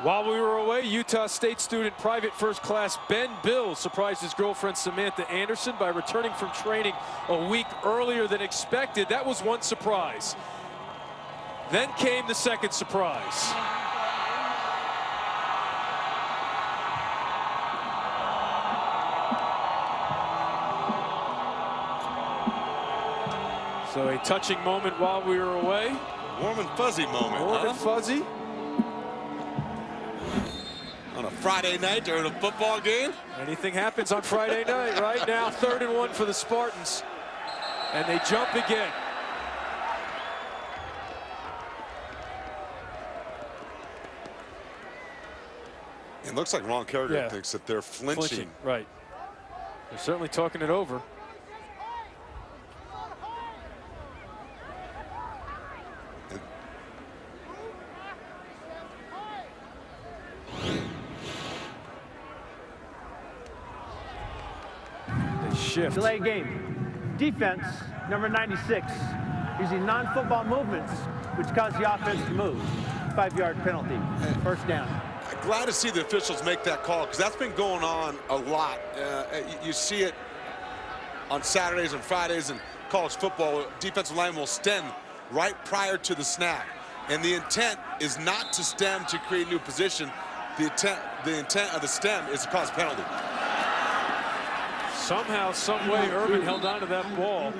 While we were away, Utah State student private first class Ben Bill surprised his girlfriend Samantha Anderson by returning from training a week earlier than expected. That was one surprise. Then came the second surprise. So a touching moment while we were away. Warm and fuzzy moment. Warm and fuzzy. On a Friday night during a football game. Anything happens on Friday night. Right now, 3rd and 1 for the Spartans. And they jump again. It looks like Ron Kerrigan thinks that they're flinching. Right. They're certainly talking it over. Shift. Delay game. Defense, number 96, using non-football movements, which cause the offense to move. 5-yard penalty. First down. Glad to see the officials make that call, because that's been going on a lot. You see it on Saturdays and Fridays in college football. Defensive line will stem right prior to the snap. And the intent is not to stem to create new position. The intent of the stem is to cause a penalty. Somehow, some way, Irvin held on to that ball.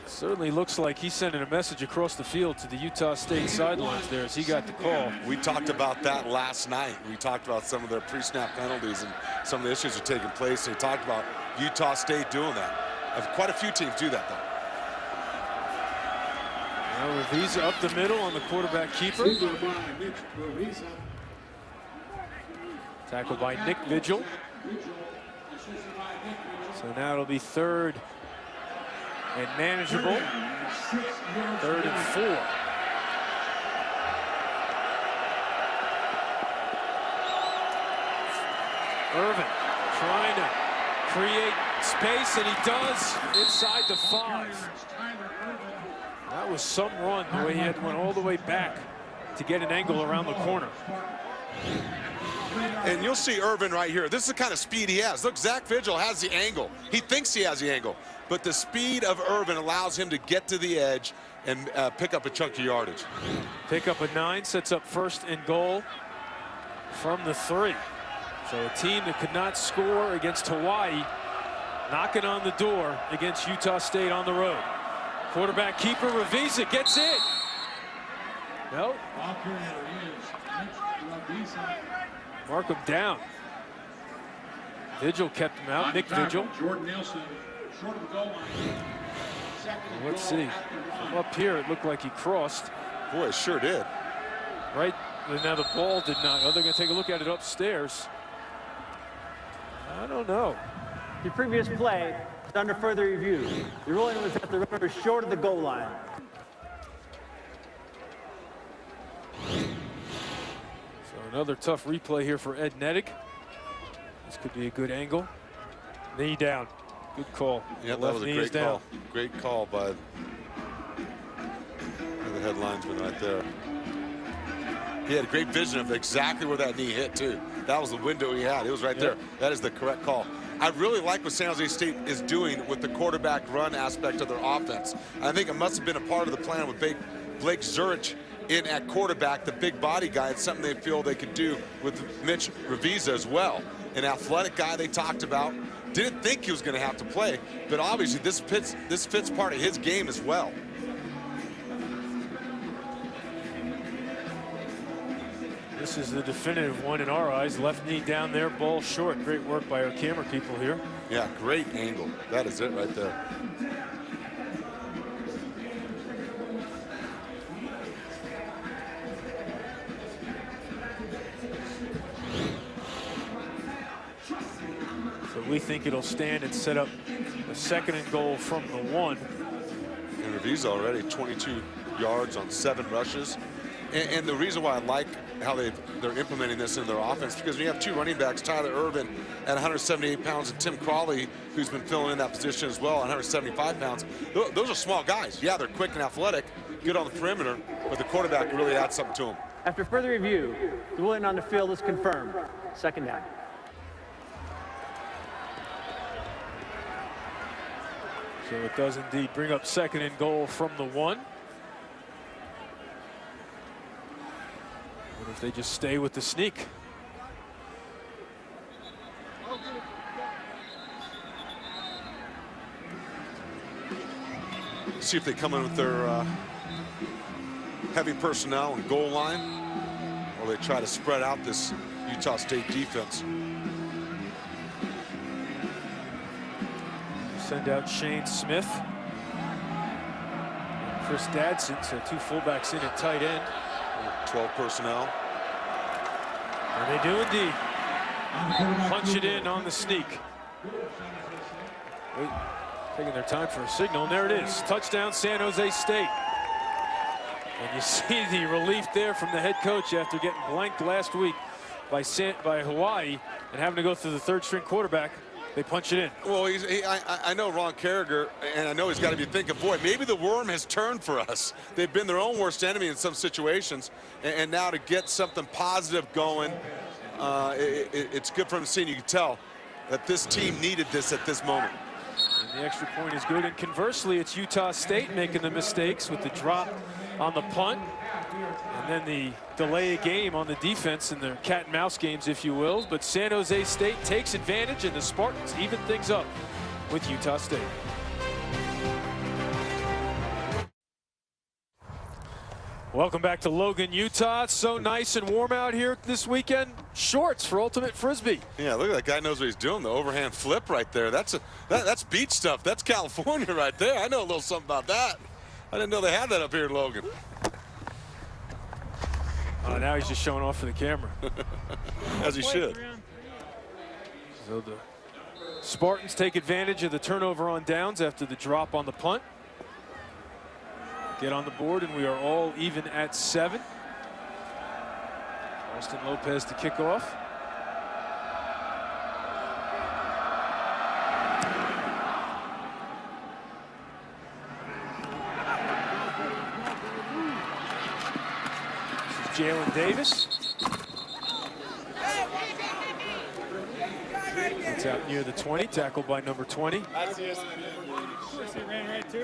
Certainly looks like he's sending a message across the field to the Utah State sidelines there as he got the call. We talked about that last night. We talked about some of their pre-snap penalties and some of the issues are taking place. They talked about Utah State doing that. Quite a few teams do that, though. Now Ravisa up the middle on the quarterback keeper. Tackled by Nick Vigil. So now it'll be 3rd and manageable. 3rd and 4. Irvin trying to create space, and he does inside the 5. That was some run, the way he had went all the way back to get an angle around the corner. And you'll see Irvin right here. This is the kind of speed he has. Look, Zach Vigil has the angle. He thinks he has the angle. But the speed of Irvin allows him to get to the edge and pick up a chunk of yardage. Pick up a 9, sets up 1st and goal from the 3. So a team that could not score against Hawaii, knocking on the door against Utah State on the road. Quarterback keeper Ravisa gets it. No. Mark him down. Vigil kept him out. Nick Vigil. Jordan Nelson, short of the goal line. Let's see. From up here, it looked like he crossed. Boy, it sure did. Right. Now the ball did not. Oh, they're going to take a look at it upstairs. I don't know. The previous play is under further review. The ruling was that the runner was short of the goal line. Another tough replay here for Ed Nedick. This could be a good angle. Knee down. Good call. Yeah, that was a great call. Great call by the head linesman right there. He had a great vision of exactly where that knee hit, too. That was the window he had. It was right there. That is the correct call. I really like what San Jose State is doing with the quarterback run aspect of their offense. I think it must have been a part of the plan with Blake Zurich in at quarterback, the big body guy. It's something they feel they could do with Mitch Ravisa as well. An athletic guy they talked about. Didn't think he was going to have to play, but obviously this fits part of his game as well. This is the definitive one in our eyes. Left knee down there, ball short. Great work by our camera people here. Yeah, great angle. That is it right there. We think it'll stand and set up a 2nd and goal from the 1. And Ravisa already 22 yards on 7 rushes. And the reason why I like how they're implementing this in their offense, because when you have two running backs, Tyler Irvin at 178 pounds and Tim Crawley, who's been filling in that position as well, at 175 pounds. Those are small guys. Yeah, they're quick and athletic, good on the perimeter, but the quarterback really adds something to them. After further review, the ruling on the field is confirmed. Second down. So it does indeed bring up second and goal from the 1. What if they just stay with the sneak? See if they come in with their heavy personnel and goal line, or they try to spread out this Utah State defense. Send out Shane Smith. Chris Dadson, so 2 fullbacks in at tight end. 12 personnel. And they do indeed punch it in on the sneak. Wait, taking their time for a signal, and there it is. Touchdown, San Jose State. And you see the relief there from the head coach after getting blanked last week by Hawaii and having to go through the 3rd-string quarterback. They punch it in. Well, I know Ron Carragher, and I know he's got to be thinking, boy, maybe the worm has turned for us. They've been their own worst enemy in some situations, and now to get something positive going, it's good for him to see, and you can tell that this team needed this at this moment. And the extra point is good, and conversely, it's Utah State making the mistakes with the drop on the punt, and then the delay of game on the defense in their cat and mouse games, if you will. But San Jose State takes advantage, and the Spartans even things up with Utah State. Welcome back to Logan, Utah. It's so nice and warm out here this weekend. Shorts for Ultimate Frisbee. Yeah, look at that guy, knows what he's doing. The overhand flip right there. That's beach stuff. That's California right there. I know a little something about that. I didn't know they had that up here in Logan. Now he's just showing off for the camera. As he should. So the Spartans take advantage of the turnover on downs after the drop on the punt. Get on the board, and we are all even at 7. Austin Lopez to kick off. Jalen Davis. It's out near the 20, tackled by number 20.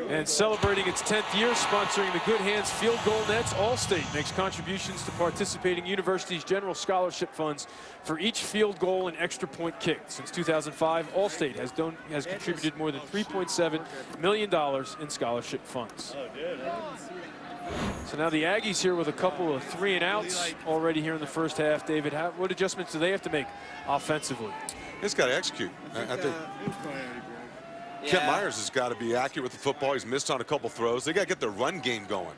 And celebrating its 10th year, sponsoring the Good Hands Field Goal Nets, Allstate makes contributions to participating universities' general scholarship funds for each field goal and extra point kicked. Since 2005, Allstate has contributed more than $3.7 million in scholarship funds. So now the Aggies here with a couple of 3-and-outs already here in the first half. David, what adjustments do they have to make offensively? He's got to execute. I think Kent Myers has got to be accurate with the football. He's missed on a couple throws. They got to get their run game going.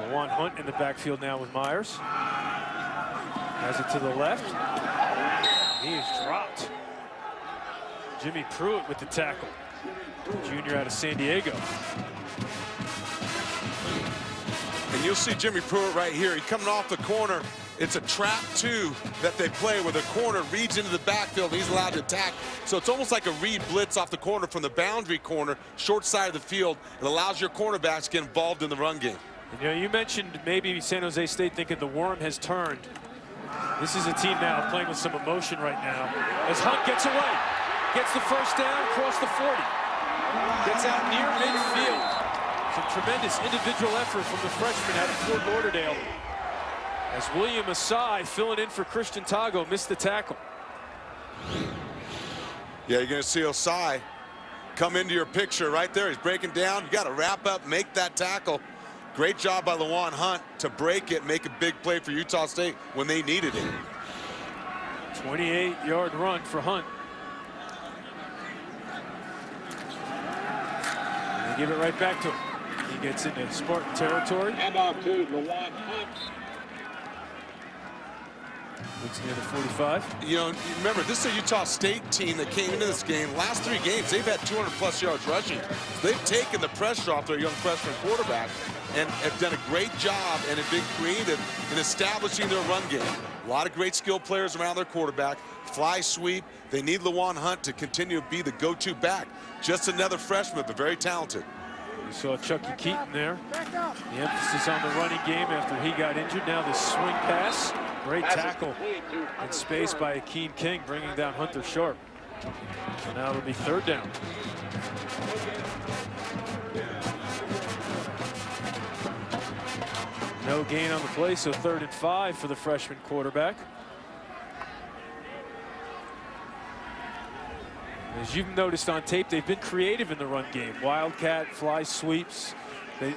Lawan Hunt in the backfield now with Myers. Has it to the left. He is dropped. Jimmy Pruitt with the tackle. Junior out of San Diego. And you'll see Jimmy Pruitt right here. He's coming off the corner. It's a trap 2 that they play where the corner reads into the backfield and he's allowed to attack. So it's almost like a read blitz off the corner from the boundary corner, short side of the field. It allows your cornerbacks to get involved in the run game. And, you know, you mentioned maybe San Jose State thinking the worm has turned. This is a team now playing with some emotion right now. As Hunt gets away, gets the first down, across the 40. Gets out near midfield. Some tremendous individual effort from the freshman out of Fort Lauderdale. As William Asai, filling in for Christian Tago, missed the tackle. Yeah, you're going to see Osai come into your picture right there. He's breaking down. You got to wrap up, make that tackle. Great job by Lawan Hunt to break it, make a big play for Utah State when they needed it. 28-yard run for Hunt. And they give it right back to him. He gets into Spartan territory. Handoff to Lawan Hunt. Looks near the 45. You know, remember, this is a Utah State team that came into this game. Last 3 games, they've had 200+ yards rushing. So they've taken the pressure off their young freshman quarterback and have done a great job and have been creative in establishing their run game. A lot of great skill players around their quarterback. Fly sweep. They need Lawan Hunt to continue to be the go-to back. Just another freshman, but very talented. You saw Chucky Keaton there. The emphasis on the running game after he got injured. Now this swing pass. Great tackle in space by Akeem King, bringing down Hunter Sharp. So now it'll be 3rd down. No gain on the play, so 3rd and 5 for the freshman quarterback. As you've noticed on tape, they've been creative in the run game. Wildcat, fly sweeps.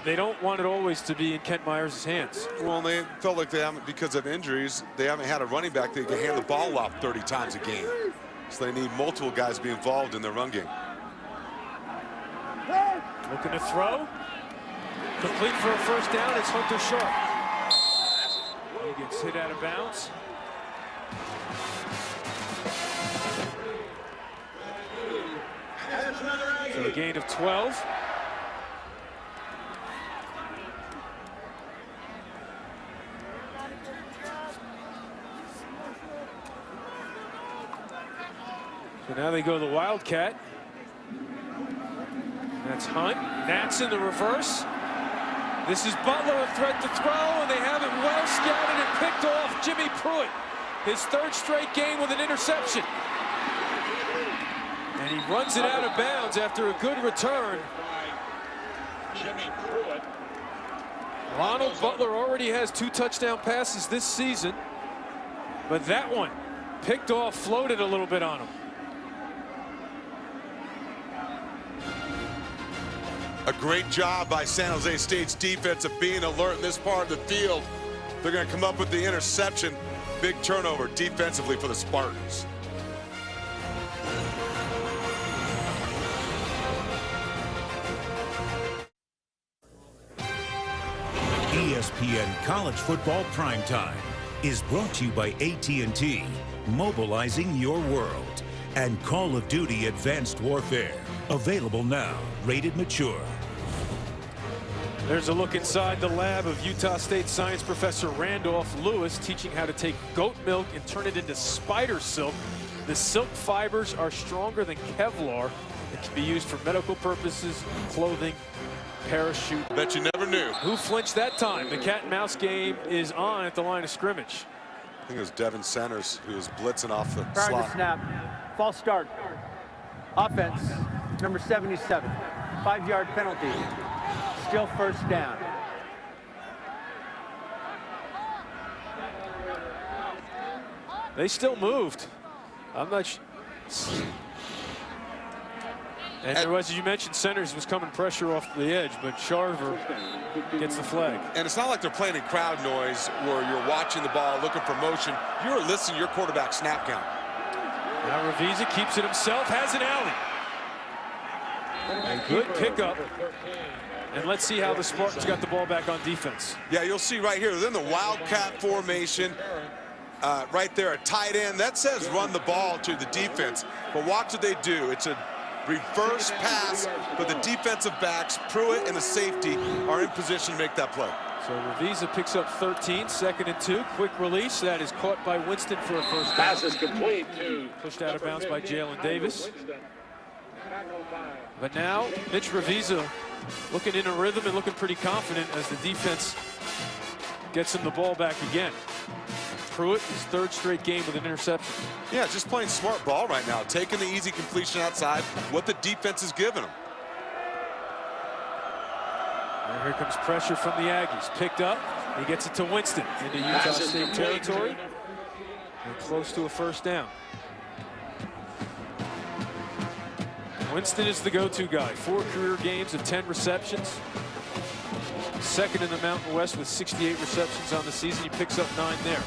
They don't want it always to be in Kent Myers' hands. Well, they felt like they haven't, because of injuries, they haven't had a running back that can hand the ball off 30 times a game. So they need multiple guys to be involved in their run game. Looking to throw. Complete for a 1st down. It's Hunter Sharp. He gets hit out of bounds. So a gain of 12. So now they go the Wildcat. That's Hunt. Nats in the reverse. This is Butler, a threat to throw, and they have it well scouted and picked off. Jimmy Pruitt, his 3rd straight game with an interception. And he runs it out of bounds after a good return. Jimmy Pruitt. Ronald Butler already has 2 touchdown passes this season, but that one picked off, floated a little bit on him. A great job by San Jose State's defense of being alert in this part of the field. They're going to come up with the interception. Big turnover defensively for the Spartans. ESPN College Football Primetime is brought to you by AT&T, mobilizing your world, and Call of Duty Advanced Warfare, available now, rated mature. There's a look inside the lab of Utah State science professor Randolph Lewis, teaching how to take goat milk and turn it into spider silk. The silk fibers are stronger than Kevlar. It can be used for medical purposes, clothing, parachute. Bet you never knew. Who flinched that time? The cat and mouse game is on at the line of scrimmage. I think it was Devin Centers who was blitzing off the Prior slot. to snap, false start. Offense, number 77. 5-yard penalty. Still 1st down. They still moved. I'm not sure. And there was, as you mentioned, Centers was coming pressure off the edge, but Sharver gets the flag. And it's not like they're playing in crowd noise where you're watching the ball, looking for motion. You're listening to your quarterback snap count. Now Ravizza keeps it himself, has an alley. A good pickup. And let's see how the Spartans got the ball back on defense. Yeah, you'll see right here, they're in the Wildcat formation. Right there, a tight end. That says run the ball to the defense. But watch what they do. It's a reverse pass, but the defensive backs, Pruitt and the safety, are in position to make that play. So Ravizza picks up 13, 2nd and 2. Quick release. That is caught by Winston for a 1st down. Pass is complete to. Pushed out of bounds by Jalen Davis. But now, Mitch Ravizza looking in a rhythm and looking pretty confident as the defense gets him the ball back again. Pruitt, his 3rd straight game with an interception. Yeah, just playing smart ball right now, taking the easy completion outside, what the defense is giving him. And here comes pressure from the Aggies. Picked up. He gets it to Winston into Utah State territory. And close to a 1st down. Winston is the go-to guy. 4 career games of 10 receptions. 2nd in the Mountain West with 68 receptions on the season. He picks up 9 there.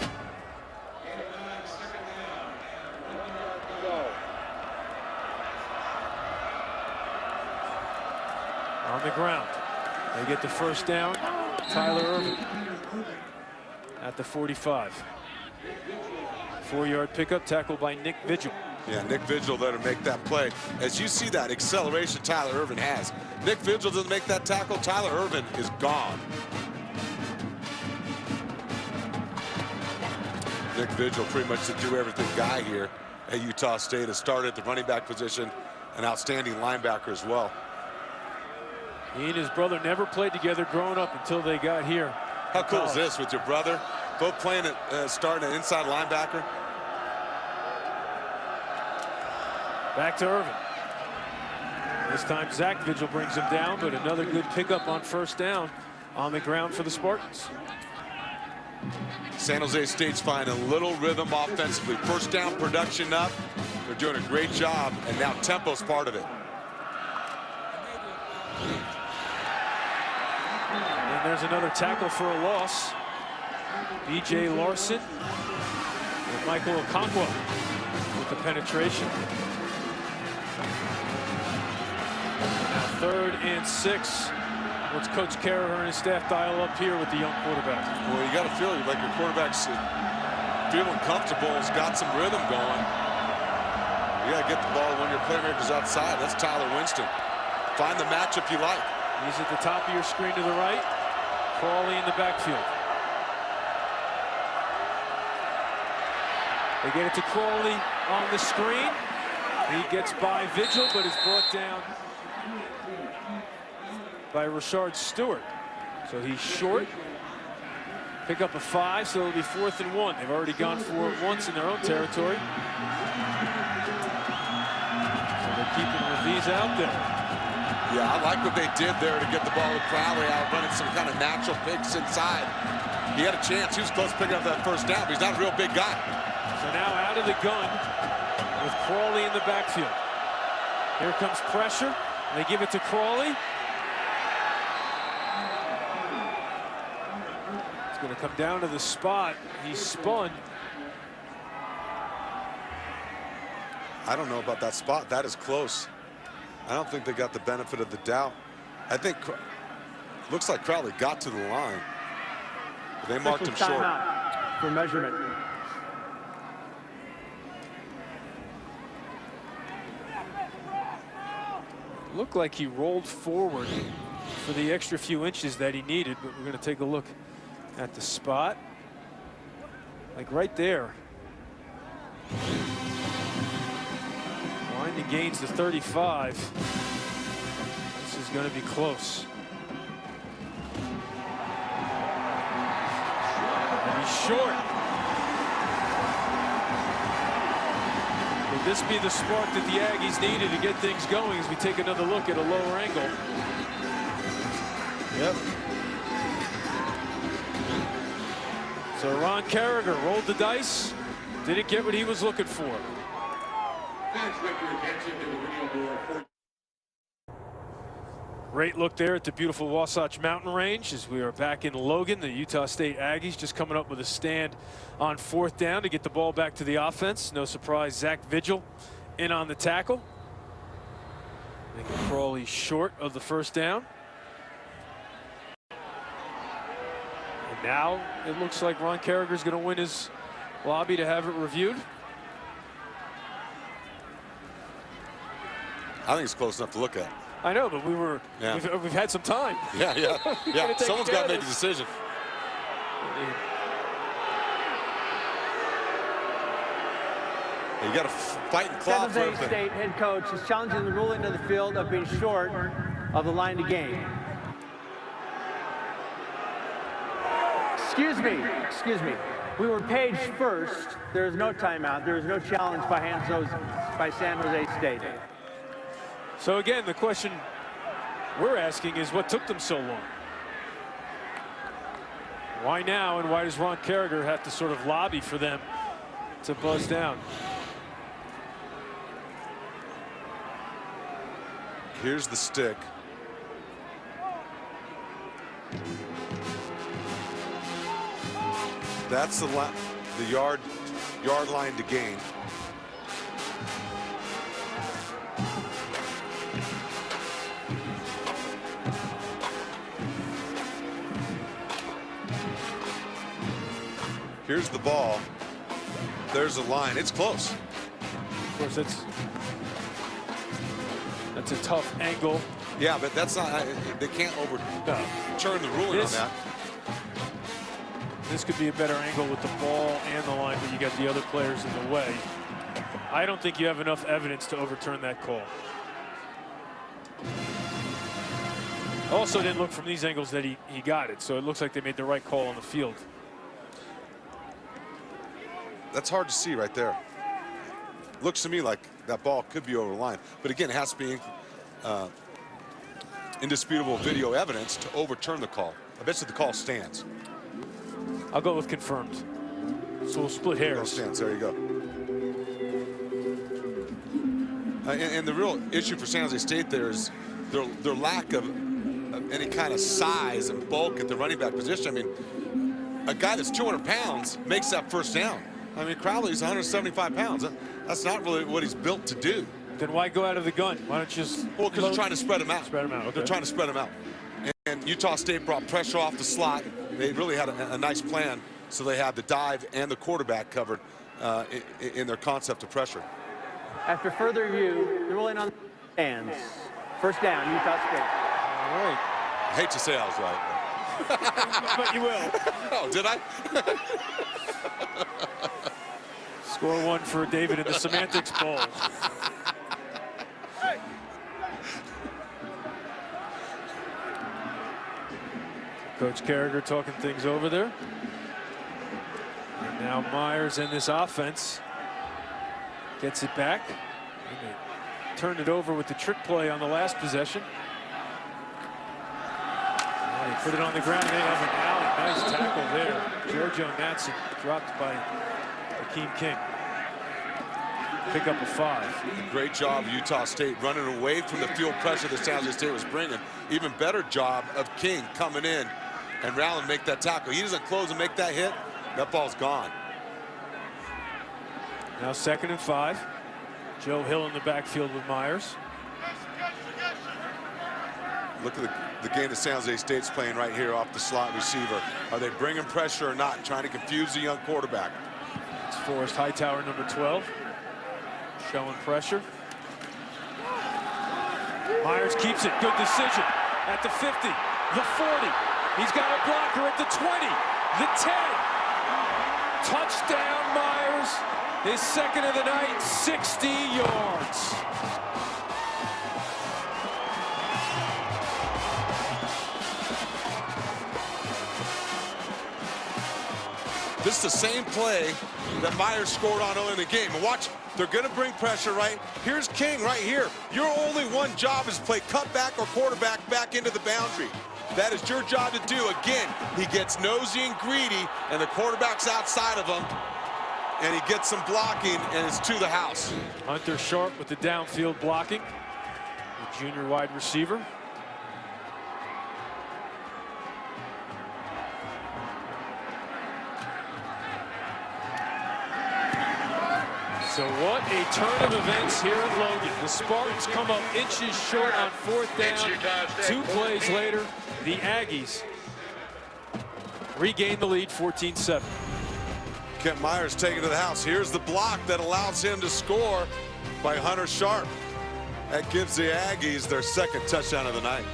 On the ground. They get the 1st down. Tyler Irvin at the 45. 4-yard pickup, tackle by Nick Vigil. Yeah, Nick Vigil there to make that play. As you see that acceleration Tyler Irvin has. Nick Vigil doesn't make that tackle, Tyler Irvin is gone. Nick Vigil, pretty much the do-everything guy here at Utah State, has started at the running back position, an outstanding linebacker as well. He and his brother never played together growing up until they got here. How cool is this with your brother both playing at starting an inside linebacker? Back to Irvin. This time Zach Vigil brings him down, but another good pickup on first down on the ground for the Spartans. San Jose State's finding a little rhythm offensively. First down production up. They're doing a great job, and now tempo's part of it. And there's another tackle for a loss. B.J. Larson and Michael Okonkwo with the penetration. Now 3rd and 6. What's Coach Carroll and his staff dial up here with the young quarterback? Well, you got to feel like your quarterback's feeling comfortable, has got some rhythm going. You got to get the ball when your playmaker's outside. That's Tyler Winston. Find the matchup you like. He's at the top of your screen to the right. Crawley in the backfield. They get it to Crawley on the screen. He gets by Vigil, but is brought down by Rashard Stewart. So he's short. Pick up a 5, so it'll be 4th and 1. They've already gone for it once in their own territory. So they're keeping Raviz out there. Yeah, I like what they did there to get the ball to Crowley out, running some kind of natural picks inside. He had a chance. He was close to picking up that first down, but he's not a real big guy. So now out of the gun with Crawley in the backfield. Here comes pressure. They give it to Crawley. It's going to come down to the spot. He spun. I don't know about that spot. That is close. I don't think they got the benefit of the doubt. I think, looks like Crowley got to the line. They marked him short. For measurement. Looked like he rolled forward for the extra few inches that he needed, but we're going to take a look at the spot. Like right there. Line to gains the 35. This is going to be close. And he's short. Will this be the spark that the Aggies needed to get things going as we take another look at a lower angle? Yep. So Ron Carragher rolled the dice. Didn't get what he was looking for. Great look there at the beautiful Wasatch Mountain Range as we are back in Logan. The Utah State Aggies just coming up with a stand on 4th down to get the ball back to the offense. No surprise, Zach Vigil in on the tackle. Making Crawley short of the first down. And now it looks like Ron Carragher is going to win his lobby to have it reviewed. I think it's close enough to look at. I know, but we've had some time. Yeah. Someone's got to make a decision. You got to fight and claw San for Jose everything. State head coach is challenging the ruling of the field of being short of the line to gain. Excuse me. We were paged first. There is no timeout. There is no challenge by San Jose State. So again, the question we're asking is what took them so long? Why now, and why does Ron Carragher have to sort of lobby for them to buzz down? Here's the stick. That's the yard line to gain. Here's the ball. There's a line. It's close. Of course, that's a tough angle. Yeah, but that's not. They can't overturn the ruling on that. This could be a better angle with the ball and the line, but you got the other players in the way. I don't think you have enough evidence to overturn that call. Also didn't look from these angles that he got it, so it looks like they made the right call on the field. That's hard to see right there. Looks to me like that ball could be over the line, but again, it has to be indisputable video evidence to overturn the call. I bet you the call stands. I'll go with confirmed. So we'll split hairs. Stands. There you go. And the real issue for San Jose State there is their lack of any kind of size and bulk at the running back position. I mean, a guy that's 200 pounds makes that first down. I mean, Crowley's 175 pounds. That's not really what he's built to do. Then why go out of the gun? Why don't you just... Well, because they're trying to spread him out. Spread him out, okay. They're trying to spread him out. And Utah State brought pressure off the slot. They really had a nice plan, so they had the dive and the quarterback covered in their concept of pressure. After further review, the ruling on the stands. First down, Utah State. All right. I hate to say I was right. But you will. Oh, did I? Score one for David in the Semantics Bowl. Coach Carragher talking things over there. And now Myers in this offense gets it back. And they turned it over with the trick play on the last possession. And they put it on the ground. They have an alley. Nice tackle there. Giorgio Natson dropped by Akeem King. Pick up a 5. Great job, Utah State, running away from the field pressure that San Jose State was bringing. Even better job of King coming in and Rowland make that tackle. He doesn't close and make that hit, that ball's gone. Now 2nd and 5. Joe Hill in the backfield with Myers. Look at the game that San Jose State's playing right here off the slot receiver. Are they bringing pressure or not? Trying to confuse the young quarterback. It's Forrest Hightower, number 12. Showing pressure. Myers keeps it. Good decision. At the 50, the 40. He's got a blocker at the 20, the 10. Touchdown, Myers. His second of the night, 60 yards. This is the same play that Myers scored on early in the game. And watch, they're going to bring pressure, right? Here's King right here. Your only one job is play cutback or quarterback back into the boundary. That is your job to do. Again, he gets nosy and greedy, and the quarterback's outside of him, and he gets some blocking, and it's to the house. Hunter Sharp with the downfield blocking. The junior wide receiver. So what a turn of events here at Logan. The Spartans come up inches short on 4th down. 2 plays later, the Aggies regain the lead 14-7. Kent Myers taking to the house. Here's the block that allows him to score by Hunter Sharp. That gives the Aggies their 2nd touchdown of the night.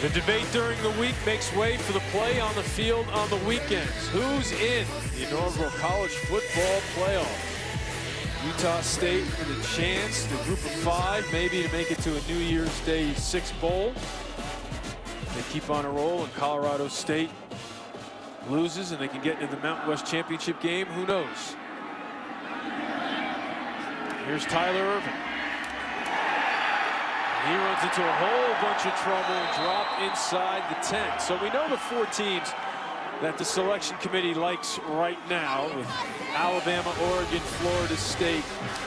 The debate during the week makes way for the play on the field on the weekends. Who's in the inaugural college football playoff? Utah State with a chance, the group of 5, maybe to make it to a New Year's Day 6 bowl. They keep on a roll and Colorado State loses and they can get into the Mountain West Championship game. Who knows? Here's Tyler Irvin. He runs into a whole bunch of trouble and drop inside the 10. So we know the 4 teams that the selection committee likes right now, with Alabama, Oregon, Florida State,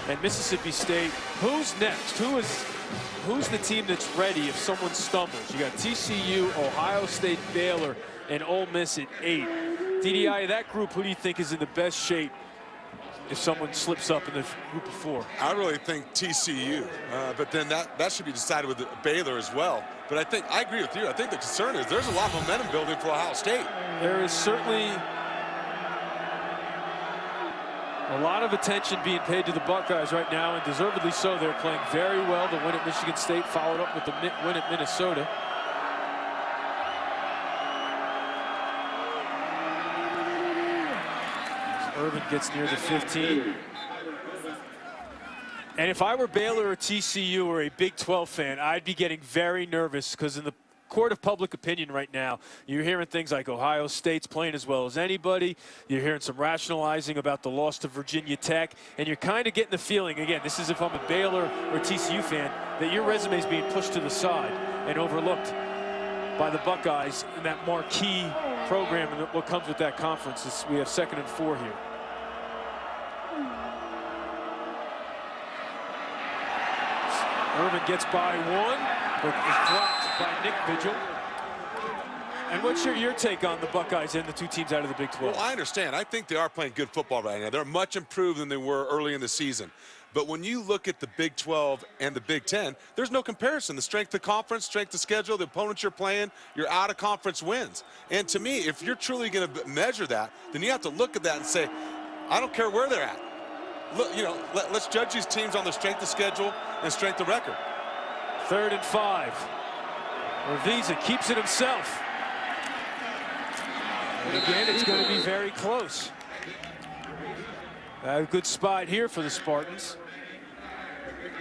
and Mississippi State. Who's next? Who's the team that's ready if someone stumbles? You got TCU, Ohio State, Baylor, and Ole Miss at 8. DDI, that group, who do you think is in the best shape if someone slips up in the group of 4? I really think TCU, but then that should be decided with Baylor as well. But I agree with you. I think the concern is there's a lot of momentum building for Ohio State. There is certainly a lot of attention being paid to the Buckeyes right now, and deservedly so. They're playing very well. The win at Michigan State followed up with the win at Minnesota. Irvin gets near the 15. And if I were Baylor or TCU or a Big 12 fan, I'd be getting very nervous, because in the court of public opinion right now, you're hearing things like Ohio State's playing as well as anybody. You're hearing some rationalizing about the loss to Virginia Tech, and you're kind of getting the feeling, again, this is if I'm a Baylor or TCU fan, that your resume is being pushed to the side and overlooked by the Buckeyes in that marquee program and what comes with that conference. We have 2nd and 4 here. Irvin gets by 1, but is dropped by Nick Vigil. And what's your take on the Buckeyes and the 2 teams out of the Big 12? Well, I understand. I think they are playing good football right now. They're much improved than they were early in the season. But when you look at the Big 12 and the Big 10, there's no comparison. The strength of conference, strength of schedule, the opponents you're playing, your out-of-conference wins. And to me, if you're truly going to measure that, then you have to look at that and say, I don't care where they're at. Look, let's judge these teams on their strength of schedule and strength of record. 3rd and 5. Urviza keeps it himself. And again, it's going to be very close. A good spot here for the Spartans.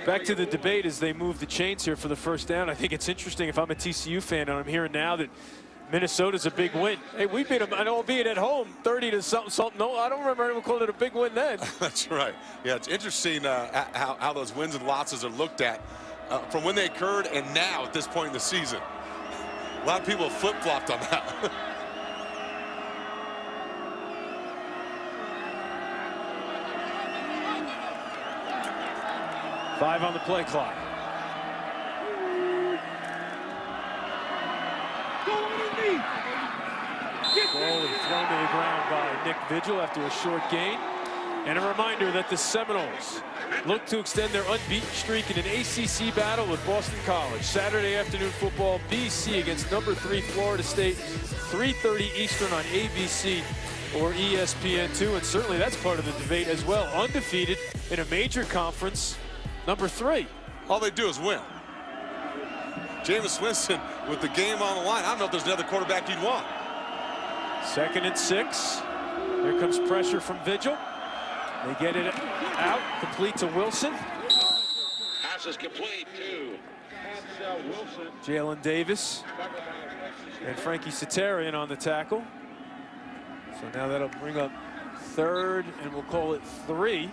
Back to the debate as they move the chains here for the first down. I think it's interesting if I'm a TCU fan and I'm hearing now that Minnesota's a big win. Hey, we beat them, albeit at home, 30 to something. No, I don't remember anyone calling it a big win then. That's right. Yeah, it's interesting how those wins and losses are looked at from when they occurred and now at this point in the season. A lot of people have flip-flopped on that. Five on the play clock. Ball thrown to the ground by Nick Vigil after a short gain. And a reminder that the Seminoles look to extend their unbeaten streak in an ACC battle with Boston College. Saturday afternoon football, BC against number 3 Florida State, 3:30 Eastern on ABC or ESPN2. And certainly that's part of the debate as well. Undefeated in a major conference, number 3. All they do is win. Jameis Winston with the game on the line. I don't know if there's another quarterback you'd want. 2nd and 6. Here comes pressure from Vigil. They get it out, complete to Wilson. Pass is complete to Wilson. Jalen Davis and Frankie Satarian on the tackle. So now that'll bring up 3rd, and we'll call it 3.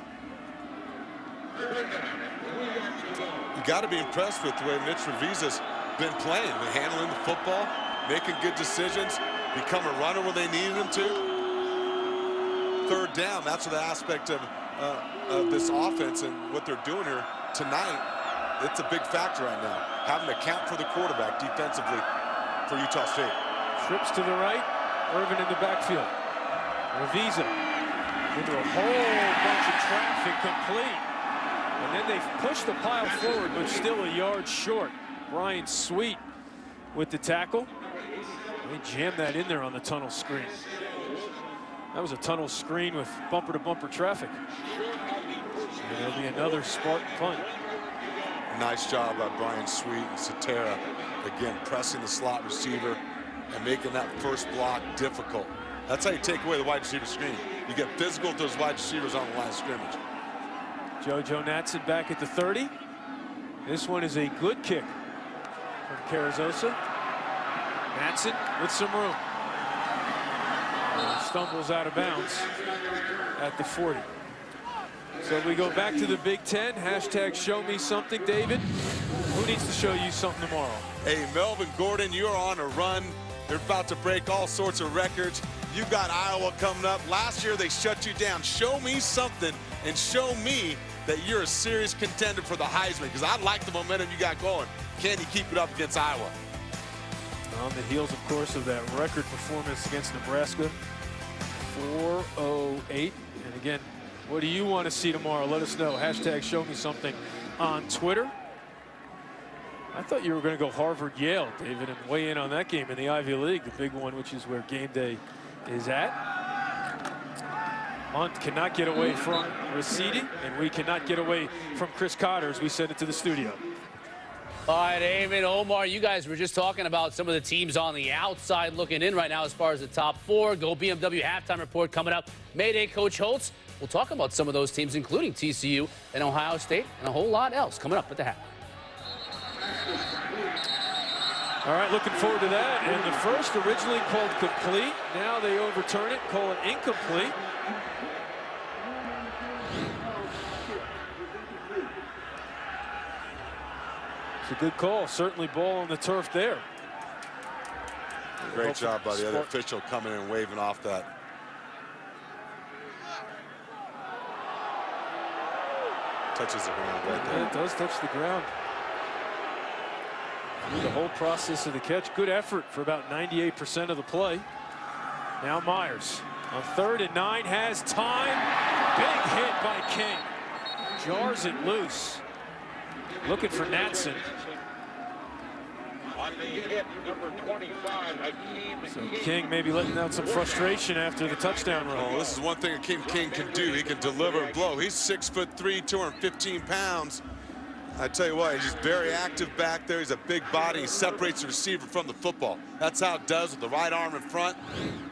You got to be impressed with the way Mitch Revisa's been playing, handling the football, making good decisions, become a runner when they needed him to. 3rd down, that's the aspect of this offense and what they're doing here tonight. It's a big factor right now, having to account for the quarterback defensively for Utah State. Trips to the right, Irvin in the backfield. Revisa into a whole bunch of traffic, complete. And then they pushed the pile forward, but still a yard short. Brian Sweet with the tackle. They jammed that in there on the tunnel screen. That was a tunnel screen with bumper-to-bumper traffic. And there'll be another Spartan punt. Nice job by Brian Sweet and Satara. Again, pressing the slot receiver and making that first block difficult. That's how you take away the wide receiver screen. You get physical with those wide receivers on the line of scrimmage. JoJo Natson back at the 30. This one is a good kick from Carrizosa. Natson with some room. Stumbles out of bounds at the 40. So we go back to the Big Ten. Hashtag show me something, David. Who needs to show you something tomorrow? Hey, Melvin Gordon, you're on a run. They're about to break all sorts of records. You got Iowa coming up. Last year, they shut you down. Show me something and show me that you're a serious contender for the Heisman, because I like the momentum you got going. Can you keep it up against Iowa? On the heels, of course, of that record performance against Nebraska, 408. And again, what do you want to see tomorrow? Let us know. Hashtag show me something on Twitter. I thought you were going to go Harvard-Yale, David, and weigh in on that game in the Ivy League, the big one, which is where game day is at. Hunt cannot get away from Raciti, and we cannot get away from Chris Cotter as we send it to the studio. All right, David, Omar, you guys were just talking about some of the teams on the outside looking in right now as far as the top four. Go BMW halftime report coming up. Mayday Coach Holtz. We'll talk about some of those teams, including TCU and Ohio State, and a whole lot else coming up at the half. All right, looking forward to that. And the first originally called complete. Now they overturn it, call it incomplete. It's a good call. Certainly ball on the turf there. Great job by the other official coming in and waving off that. Touches the ground right there. Yeah, it does touch the ground. Through the whole process of the catch. Good effort for about 98% of the play. Now Myers on 3rd and 9 has time. Big hit by King. Jars it loose. Looking for Natson. On the hit, number 25, So King maybe letting out some frustration after the touchdown run. Oh, this is one thing King can do. He can deliver and blow. He's 6'3", 215 pounds. I tell you what, he's very active back there. He's a big body. He separates the receiver from the football. That's how it does with the right arm in front.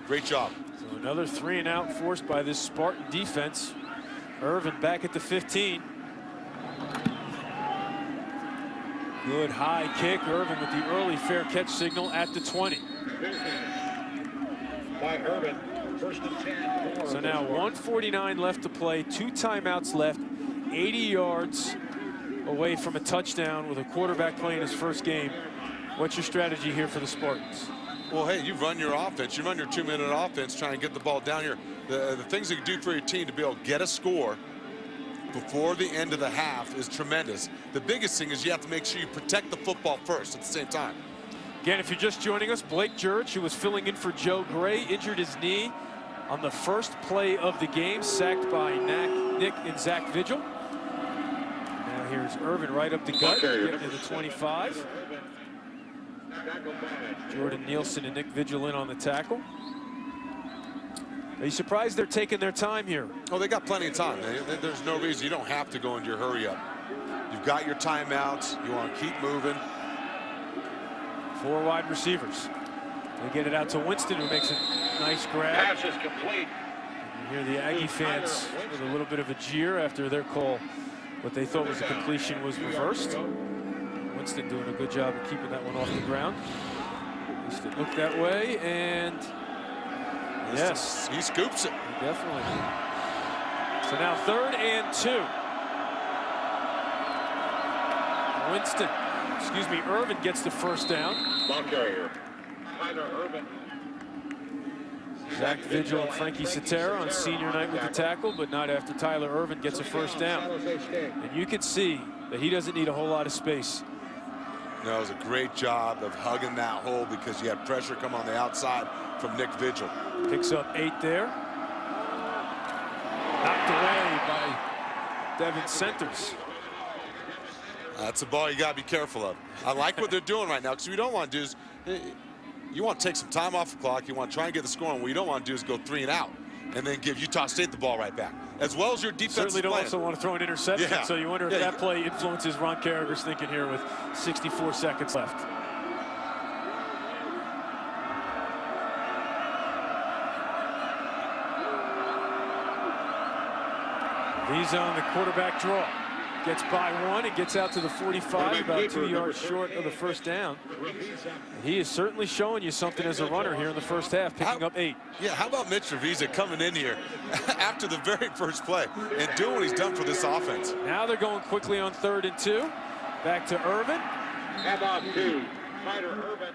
Great job. So another 3 and out forced by this Spartan defense. Irvin back at the 15. Good high kick. Irvin with the early fair catch signal at the 20. by Irvin. 1st and 10. So now 1:49 left to play. 2 timeouts left. 80 yards away from a touchdown with a quarterback playing his first game. What's your strategy here for the Spartans? Well, hey, you run your offense. You run your 2-minute offense, trying to get the ball down here. The things you can do for your team to be able to get a score before the end of the half is tremendous. The biggest thing is you have to make sure you protect the football first at the same time. Again, if you're just joining us, Blake Jurich, who was filling in for Joe Gray, injured his knee on the first play of the game, sacked by Nick and Zach Vigil. Now here's Irvin right up the gut, getting to the 25. Jordan Nielsen and Nick Vigil in on the tackle. Are you surprised they're taking their time here? Oh, they got plenty of time. There's no reason. You don't have to go into your hurry up. You've got your timeouts. You want to keep moving. 4 wide receivers. They get it out to Winston, who makes a nice grab. Pass is complete. You hear the Aggie fans with a little bit of a jeer after their call. What they thought was a completion was reversed. Winston doing a good job of keeping that one off the ground. At least it looked that way, and yes, he scoops it. Definitely. So now 3rd and 2. Winston, excuse me, Irvin gets the first down. Ball carrier, Tyler Irvin. Zach Vigil and Frankie Cetera on senior night with the tackle, but not after Tyler Irvin gets a first down. And you can see that he doesn't need a whole lot of space. No, it was a great job of hugging that hole because you had pressure come on the outside from Nick Vigil. Picks up 8 there. Knocked away by Devin Centers. That's a ball you got to be careful of. I like what they're doing right now, because what you don't want to do is you want to take some time off the clock. You want to try and get the score, and what you don't want to do is go 3 and out and then give Utah State the ball right back, as well as your defense. Certainly don't also want to throw an interception, yeah. So you wonder if that play influences Ron Carragher's thinking here with 64 seconds left. He's on the quarterback draw. Gets by 1 and gets out to the 45, about 2 yards short of the first down. And he is certainly showing you something as a runner here in the first half, picking up 8. Yeah, how about Mitch Revisa coming in here after the very first play and doing what he's done for this offense? Now they're going quickly on 3rd and 2. Back to Irvin. How about 2? Tyler Irvin.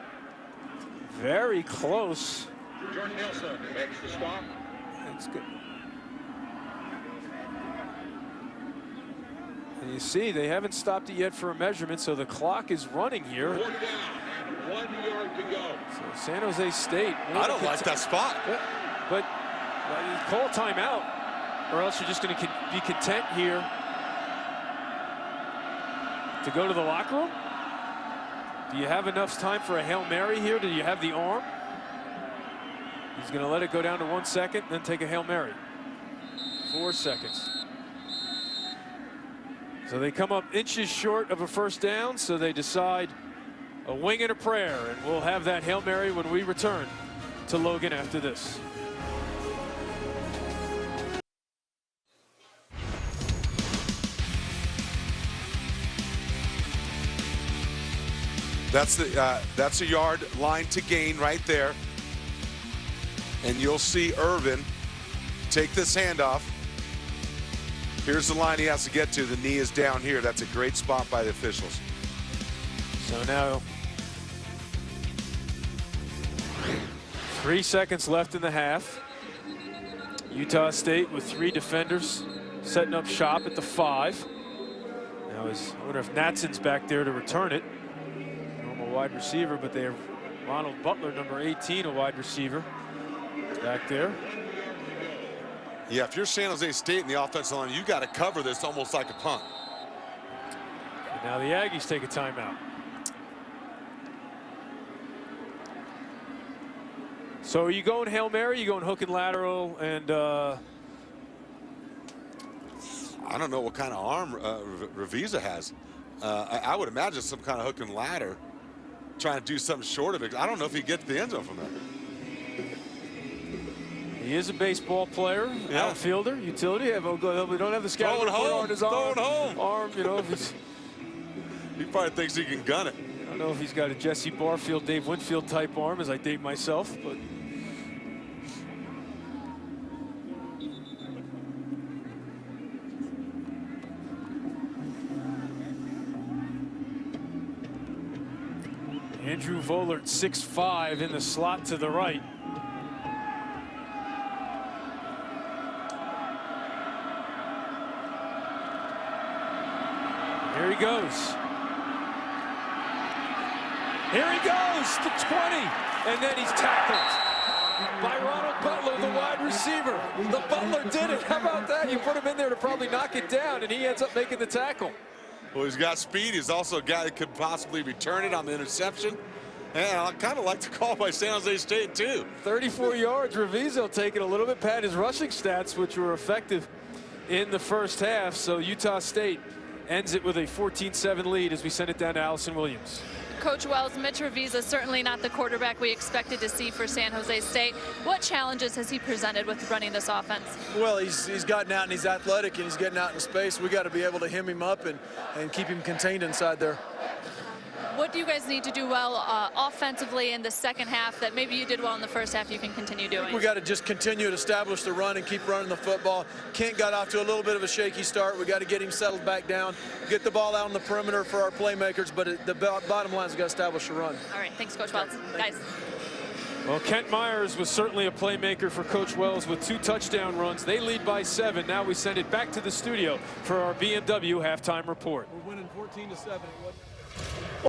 Very close Jordan Nielsen makes the stop. That's good. And you see, they haven't stopped it yet for a measurement, so the clock is running here. 4 down and 1 yard to go. So San Jose State. I don't like that spot. But call a timeout, or else you're just going to be content here to go to the locker room. Do you have enough time for a Hail Mary here? Do you have the arm? He's going to let it go down to 1 second, then take a Hail Mary. 4 seconds. So they come up inches short of a first down, so they decide a wing and a prayer, and we'll have that Hail Mary when we return to Logan after this. That's a yard line to gain right there. And you'll see Irvin take this handoff. Here's the line he has to get to. The knee is down here. That's a great spot by the officials. So now 3 seconds left in the half. Utah State with 3 defenders setting up shop at the 5. Now I wonder if Natson's back there to return it. Normal wide receiver, but they have Ronald Butler, number 18, a wide receiver back there. Yeah, if you're San Jose State in the offensive line, you got to cover this almost like a punt. And now the Aggies take a timeout. So are you going Hail Mary? You going hook and lateral? And I don't know what kind of arm Revisa has. I would imagine some kind of hook and ladder, trying to do something short of it. I don't know if he gets the end zone from there. he is a baseball player, outfielder, utility. We don't have the scouting report on his arm. You know, if he's, he probably thinks he can gun it. I don't know if he's got a Jesse Barfield, Dave Winfield type arm, as I date myself, but. Andrew Vollert, 6'5", in the slot to the right. Here he goes. Here he goes to 20, and then he's tackled by Ronald Butler, the wide receiver. The Butler did it. How about that? You put him in there to probably knock it down, and he ends up making the tackle. Well, he's got speed. He's also a guy that could possibly return it on the interception. And I kind of like the call by San Jose State, too. 34 yards. Reviso taking a little bit past his rushing stats, which were effective in the first half. So Utah State ends it with a 14-7 lead as we send it down to Allison Williams. Coach Wells, Mitch Revisa certainly not the quarterback we expected to see for San Jose State. What challenges has he presented with running this offense? Well, he's gotten out and he's athletic and he's getting out in space. We got to be able to hem him up and keep him contained inside there. What do you guys need to do well offensively in the second half that maybe you did well in the first half you can continue doing? We got to just continue to establish the run and keep running the football. Kent got off to a little bit of a shaky start. We got to get him settled back down, get the ball out on the perimeter for our playmakers, but the bottom line is got to establish the run. All right, thanks, Coach Wells. Guys. Well, Kent Myers was certainly a playmaker for Coach Wells with 2 touchdown runs. They lead by 7. Now we send it back to the studio for our BMW halftime report. We're winning 14-7.